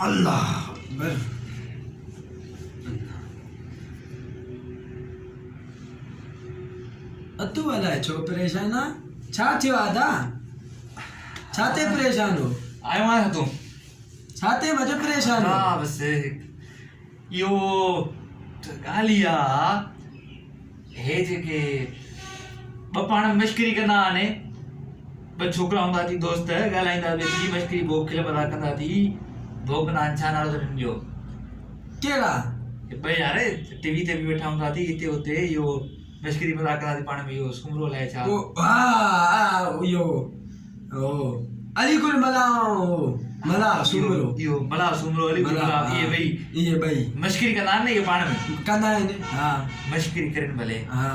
अल्लाह अकबर। अतु वाला है छो परेशान आ छा थियो आदा छाते परेशान हो आयो आहियां तूं छाते मजे परेशान हो हा बस इहो ॻाल्हि इहा हे जेके ॿ पाण मश्करी कंदा आहिनि ॿ छोकिरा हूंदा थी दोस्त ॻाल्हाईंदा थी मश्करी पोइ खिल मज़ाक कंदा थी पोइ कंदा आहिनि छा नालो अथनि हिननि जो केड़ा ॿई यार टीवी ते बि वेठा हूंदा थी हिते हुते इहो मश्करी मज़ाक कंदा थी पाण में इहो सुमरो लाइ छा ओ हा यो ओ अलीकुल मला मला सुमरो इहो मला सुमरो अलीकुल मला इहे ॿई मश्करी कंदा आहिनि न इहे पाण में कंदा आहिनि हा मश्करी करनि भले हा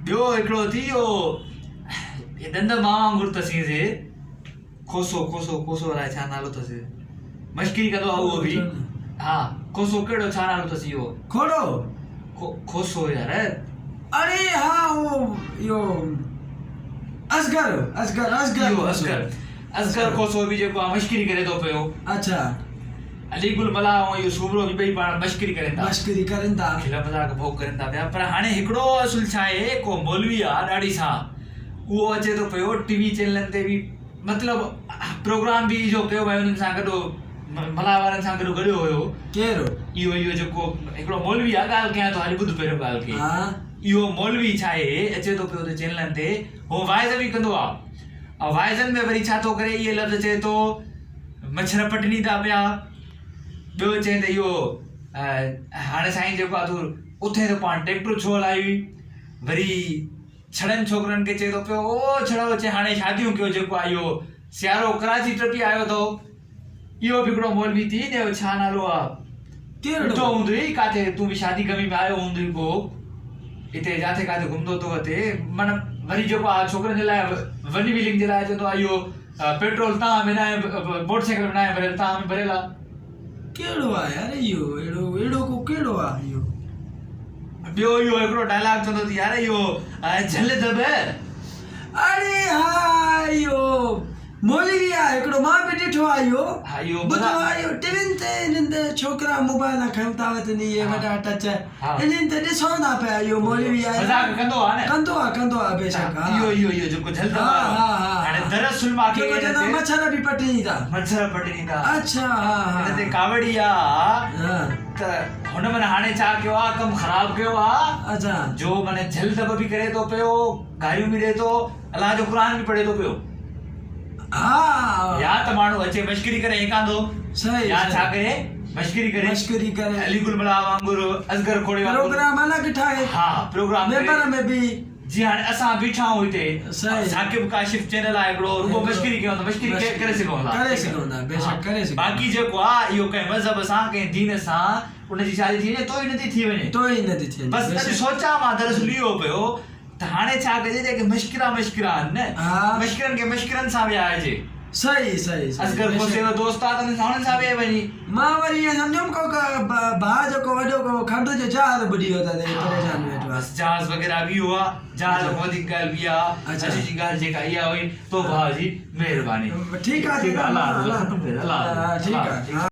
ॿियो हिकिड़ो थी इहो दंद मां वांगुरु अथसि से खोसो खोसो खोसो अलाए छा नालो अथसि मश्करी कंदो आहे उहो बि हा खोसो कहिड़ो छा नालो अथसि इहो खोड़ो खोसो यार अरे हा वो यो असगर असगर असगर इहो असगर खोसो बि जेको आहे मश्करी करे थो पियो अच्छा अलीकुल मला ऐं इहो सुमरो बि ॿई पाण मश्करी करनि था खिल मज़ाक भोग करनि था पिया पर हाणे हिकिड़ो असुल छा आहे को मौलवी आहे ॾाढी सां उहो अचे थो पियो टीवी चैनलनि ते बि मतिलबु प्रोग्राम बि इहो कयो वियो हुननि सां गॾु मला वारनि सां गॾु गॾियो हुयो केरो इहो जेको हिकिड़ो मौलवी आहे ॻाल्हि कयां थो हाली ॿुध पहिरियों ॻाल्हि खे हा इहो मौलवी छा आहे अचे थो पियो त चैनलनि ते उहो वाइज़ बि कंदो आहे ऐं वाइज़नि में वरी छा थो करे इहे लफ़्ज़ चए थो मच्छर पटनी था पिया ॿियो चए त इहो हाणे साईं जेको आहे तूं उथे त पाण ट्रैक्टर छो हलाई हुई वरी छड़नि छोकिरनि खे चए थो पियो ओ छड़ो चए हाणे शादियूं कयो जेको आहे इहो सियारो कराची टपी आयो अथव इहो बि हिकिड़ो मौलवी थी ने छा नालो आहे ॾिठो हूंदई किथे तूं बि शादी कमी में आयो हूंदई पोइ हिते जिथे किथे घुमंदो थो वठे माना वरी जेको आहे छोकिरनि जे लाइ वनी व्हीलिंग जे लाइ चवंदो आहे इहो पेट्रोल तव्हां में न आहे मोटरसाइकिल में न आहे भरियल तव्हां में भरियल आहे केड़ो आहे यार इहो एड़ो को केड़ो आहे इहो ॿियो इहो हिकिड़ो डायलॉग चवंदो थी यार इहो झल दब अरे हा इहो मौलवी आहे हिकिड़ो मां बि ॾिठो आहे इहो हा इहो ॿुधो आहे इहो टीवीनि ते इन्हनि ते छोकिरा मोबाइल खणी था वठनि इहे वॾा टच इन्हनि ते ॾिसूं था पिया इहो मौलवी आहे मज़ाक कंदो आहे न कंदो आहे बेशक इहो जेको झल दब हाणे दरअसल मांखे जेको मच्छर बि पटनी था अच्छा हा हिन ते कावड़ी आहे त हुन माना हाणे छा कयो आहे कमु ख़राबु कयो आहे अच्छा जो माने झल दब बि करे थो पियो गारियूं बि ॾे थो अलाह जो क़ुर बि पढ़े थो पियो हाँ या त माण्हू अचे मश्करी करे एकांदो सही या छा करे मश्करी करे अलीकुल मला वांगुरु असगर खोड़े वांगुरु प्रोग्राम अलॻि ठाहे हा प्रोग्राम पेपर में बि जी हाणे असां बीठा आहियूं हिते सही साकिब काशिफ चैनल आहे हिकिड़ो रुगो मश्करी कयो त मश्करी करे सघूं था बेशक करे सघूं बाक़ी जेको आहे इहो कंहिं मज़हब सां कंहिं दीन सां उनजी शादी थी वञे तो ई नथी थी वञे तो ई नथी थिए बसि अॼु सोचां मां दरअसल इहो पियो त हाणे छा कजे जेके मश्करा आहिनि न मश्करनि खे मश्करनि सां विहारिजे सही असगर खोसे जो दोस्त आहे त हुननि सां वेही वञी मां वरी ईअं सम्झुमि को भाउ जेको वॾो को खंड जो जहाज़ ॿुॾी वियो त परेशान वेठो आहे जहाज़ वग़ैरह बि हुआ जहाज़ खां वधीक ॻाल्हि बि आहे अॼु जी ॻाल्हि जेका इहा हुई तो भाउ जी महिरबानी ठीकु आहे अलाह ख़तमु करे अलाह ठीकु आहे